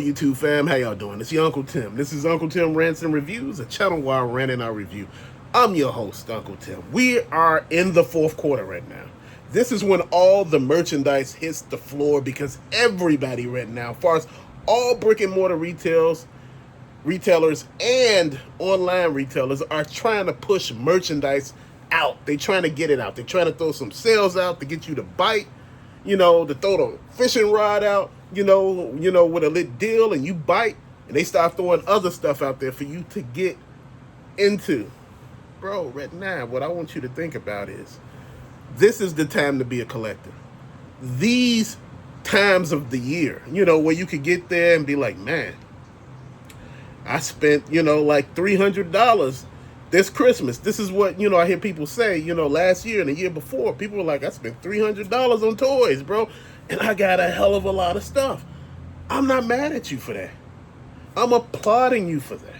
YouTube fam, how y'all doing? It's your Uncle Tim. This is Uncle Tim Rants and Reviews, a channel where I rant and I review. I'm your host, Uncle Tim. We are in the fourth quarter right now. This is when all the merchandise hits the floor because everybody right now, as far as all brick and mortar retailers and online retailers are trying to push merchandise out. They're trying to get it out. They're trying to throw some sales out to get you to bite, to throw the fishing rod out, with a lit deal and you bite, and they start throwing other stuff out there for you to get into. Bro, right now, what I want you to think about is this is the time to be a collector. These times of the year, where you could get there and be like, man, I spent, like $300 this Christmas. This is what, I hear people say, last year and the year before, people were like, I spent $300 on toys, bro, and I got a hell of a lot of stuff. I'm not mad at you for that. I'm applauding you for that.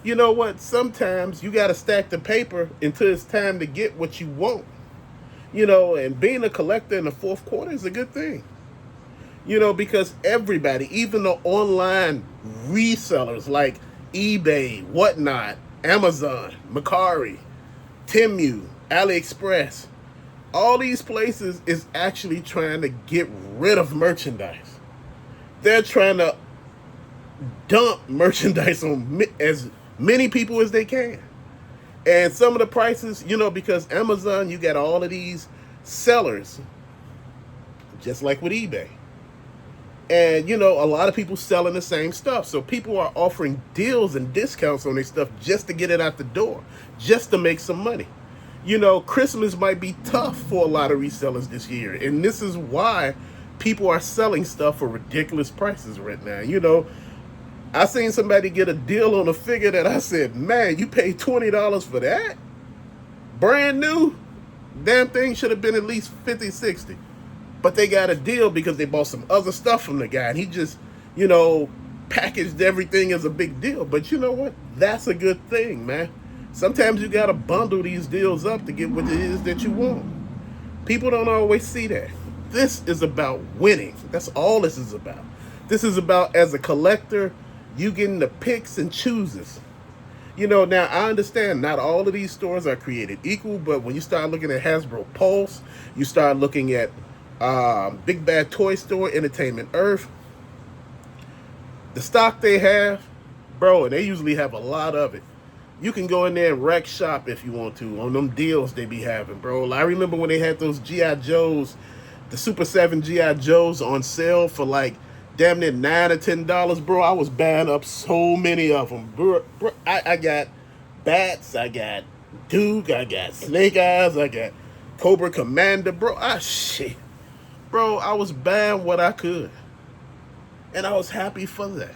You know what? Sometimes you got to stack the paper until it's time to get what you want. And being a collector in the fourth quarter is a good thing. Because everybody, even the online resellers like eBay, whatnot, Amazon, Mercari, Temu, AliExpress, all these places is actually trying to get rid of merchandise. They're trying to dump merchandise on as many people as they can. And some of the prices, because Amazon, you got all of these sellers, just like with eBay. And, a lot of people selling the same stuff. So people are offering deals and discounts on their stuff just to get it out the door, just to make some money. Christmas might be tough for a lot of resellers this year. And this is why people are selling stuff for ridiculous prices right now. I seen somebody get a deal on a figure that I said, man, you paid $20 for that? Brand new? Damn thing should have been at least 50, 60. But they got a deal because they bought some other stuff from the guy. And he just, packaged everything as a big deal. But you know what? That's a good thing, man. Sometimes you got to bundle these deals up to get what it is that you want. People don't always see that. This is about winning. That's all this is about. This is about, as a collector, you getting the picks and chooses. Now I understand not all of these stores are created equal, but when you start looking at Hasbro Pulse, you start looking at Big Bad Toy Store, Entertainment Earth, the stock they have, bro, and they usually have a lot of it. You can go in there and wreck shop if you want to on them deals they be having, bro. I remember when they had those G.I. Joes, the Super 7 G.I. Joes on sale for like damn near $9 or $10, bro. I was buying up so many of them, bro. I got Bats, I got Duke, I got Snake Eyes, I got Cobra Commander, bro. Shit. Bro, I was buying what I could. And I was happy for that.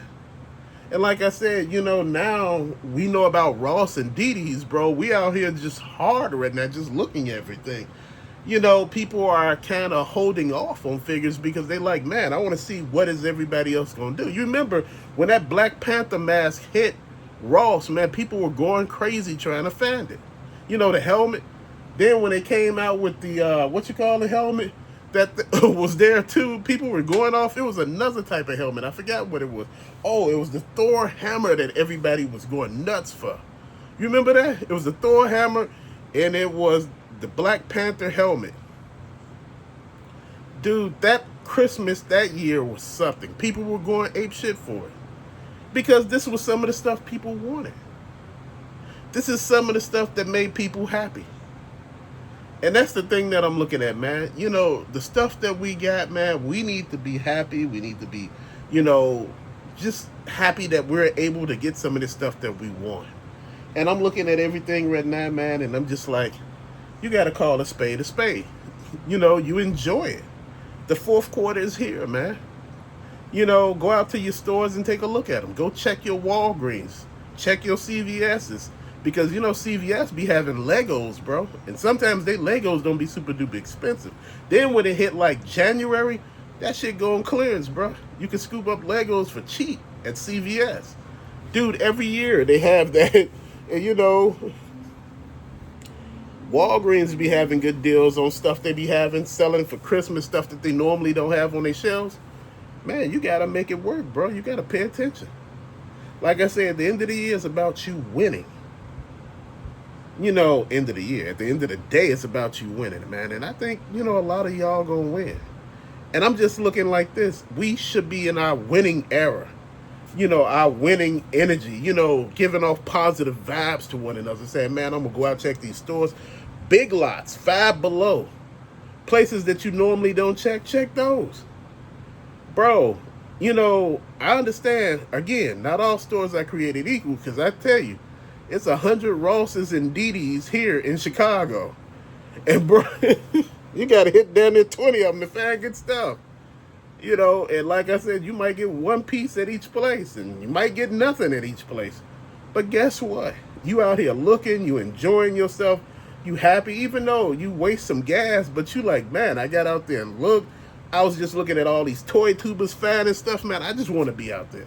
And like I said, now we know about Ross and Didi's, bro. We out here just hard right now, just looking at everything. People are kind of holding off on figures because they like, man, I want to see what is everybody else going to do. You remember when that Black Panther mask hit Ross, man, people were going crazy trying to find it. The helmet. Then when they came out with the, the helmet that was there too, people were going off. It was another type of helmet. I forgot what it was. Oh, it was the Thor hammer that everybody was going nuts for. You remember that? It was the Thor hammer, and it was the Black Panther helmet. Dude, that Christmas that year was something. People were going apeshit for it. Because this was some of the stuff people wanted. This is some of the stuff that made people happy. And that's the thing that I'm looking at, man. The stuff that we got, man, we need to be happy. We need to be, just happy that we're able to get some of this stuff that we want. And I'm looking at everything right now, man, and I'm just like, you got to call a spade a spade. You enjoy it. The fourth quarter is here, man. Go out to your stores and take a look at them. Go check your Walgreens. Check your CVS's. Because, CVS be having Legos, bro. And sometimes they Legos don't be super duper expensive. Then when it hit like January, that shit go on clearance, bro. You can scoop up Legos for cheap at CVS. Dude, every year they have that. And, Walgreens be having good deals on stuff they be having, selling for Christmas, stuff that they normally don't have on their shelves. man, you got to make it work, bro. You got to pay attention. Like I said, at the end of the year, it's about you winning. End of the year. At the end of the day, it's about you winning, man. And I think, a lot of y'all going to win. And I'm just looking like this. We should be in our winning era. Our winning energy, giving off positive vibes to one another, saying, man, I'm going to go out and check these stores. Big Lots, Five Below, places that you normally don't check those. Bro, I understand, again, not all stores are created equal, because I tell you, it's 100 Rosses and DDs here in Chicago. And, bro, you got to hit down there 20 of them to find good stuff. And like I said, you might get one piece at each place, and you might get nothing at each place. But guess what? You out here looking, you enjoying yourself, you happy, even though you waste some gas, but you like, man, I got out there and looked. I was just looking at all these toy tubers finding stuff, man. I just want to be out there.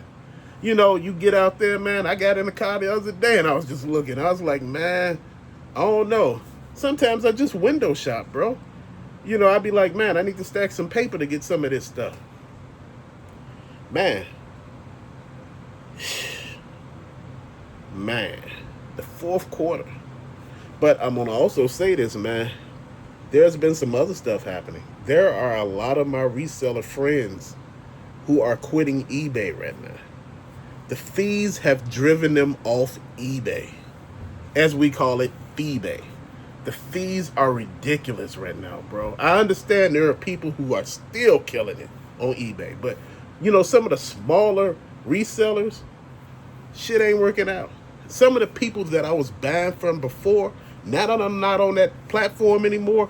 You get out there, man. I got in the car the other day and I was just looking. I was like, man, I don't know. Sometimes I just window shop, bro. I'd be like, man, I need to stack some paper to get some of this stuff. Man. Man. The fourth quarter. But I'm going to also say this, man. There's been some other stuff happening. There are a lot of my reseller friends who are quitting eBay right now. The fees have driven them off eBay. As we call it, Feebay. The fees are ridiculous right now, bro. I understand there are people who are still killing it on eBay. But, some of the smaller resellers, shit ain't working out. Some of the people that I was buying from before, now that I'm not on that platform anymore,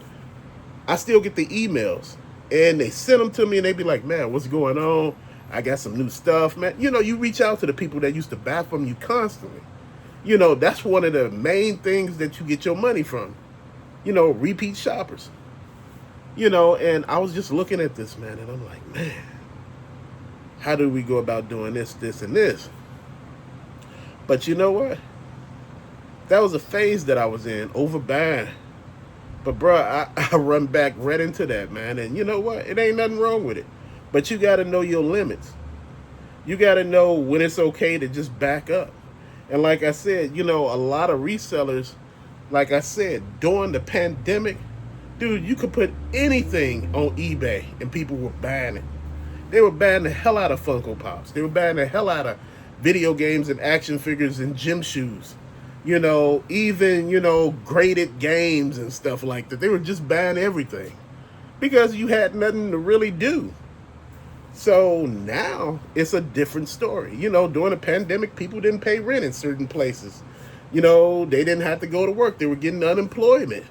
I still get the emails. And they send them to me and they be like, man, what's going on? I got some new stuff, man. You reach out to the people that used to buy from you constantly. That's one of the main things that you get your money from. Repeat shoppers. And I was just looking at this, man, and I'm like, man, how do we go about doing this, and this? But you know what? That was a phase that I was in, overbuying. But, bro, I run back right into that, man. And you know what? It ain't nothing wrong with it. But you got to know your limits. You got to know when it's okay to just back up. And like I said, a lot of resellers, like I said, during the pandemic, dude, you could put anything on eBay and people were buying it. They were buying the hell out of Funko Pops. They were buying the hell out of video games and action figures and gym shoes. Even, graded games and stuff like that. They were just buying everything because you had nothing to really do. So now it's a different story. During the pandemic, people didn't pay rent in certain places. They didn't have to go to work. They were getting unemployment.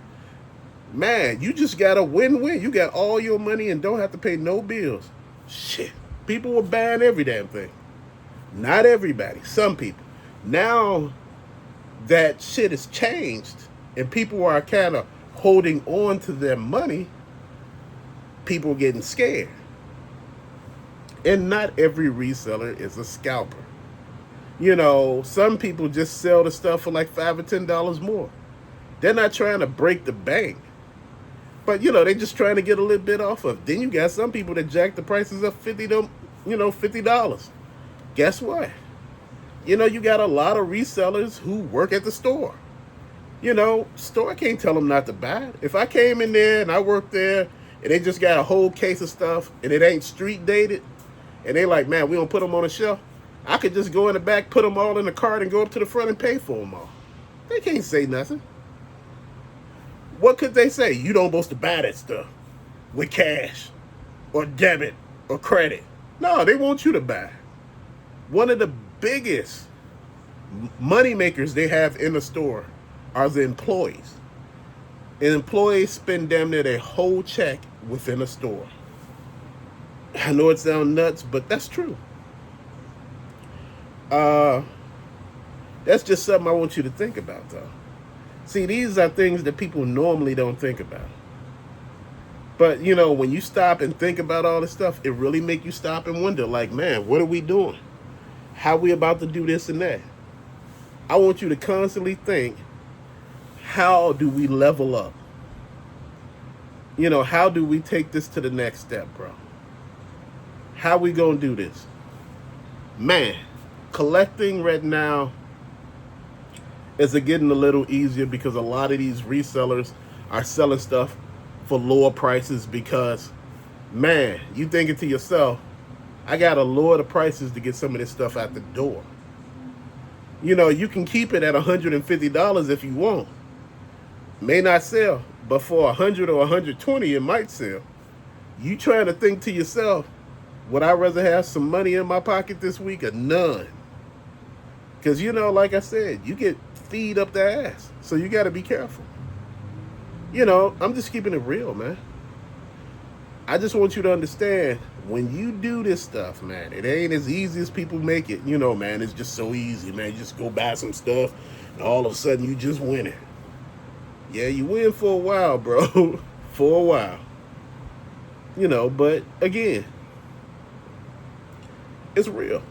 Man, you just got a win-win. You got all your money and don't have to pay no bills. Shit. People were buying every damn thing. Not everybody. Some people. Now that shit has changed and people are kind of holding on to their money, people are getting scared. And not every reseller is a scalper. Some people just sell the stuff for like $5 or $10 more. They're not trying to break the bank. But, they're just trying to get a little bit off of it. Then you got some people that jack the prices up $50. Guess what? You got a lot of resellers who work at the store. Store can't tell them not to buy it. If I came in there and I worked there and they just got a whole case of stuff and it ain't street dated, and they like, man, we don't put them on the shelf, I could just go in the back, put them all in the cart and go up to the front and pay for them all. They can't say nothing. What could they say? You don't supposed to buy that stuff with cash or debit or credit. No, they want you to buy. One of the biggest money makers they have in the store are the employees. And employees spend damn near their whole check within a store. I know it sounds nuts, but that's true. That's just something I want you to think about, though. See, these are things that people normally don't think about. But, when you stop and think about all this stuff, it really make you stop and wonder, like, man, what are we doing? How we about to do this and that? I want you to constantly think, how do we level up? How do we take this to the next step, bro? how we gonna do this? Man, collecting right now is getting a little easier because a lot of these resellers are selling stuff for lower prices because, man, you thinking to yourself, I gotta lower the prices to get some of this stuff out the door. You know, you can keep it at $150 if you want. May not sell, but for $100 or $120, it might sell. You trying to think to yourself, would I rather have some money in my pocket this week or none? Because, you know, like I said, you get feed up the ass. So you got to be careful. You know, I'm just keeping it real, man. I just want you to understand, when you do this stuff, man, it ain't as easy as people make it. You know, man, it's just so easy, man. You just go buy some stuff, and all of a sudden you just win it. Yeah, you win for a while, bro. For a while. You know, but again, it's real.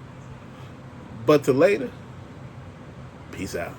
But to later, peace out.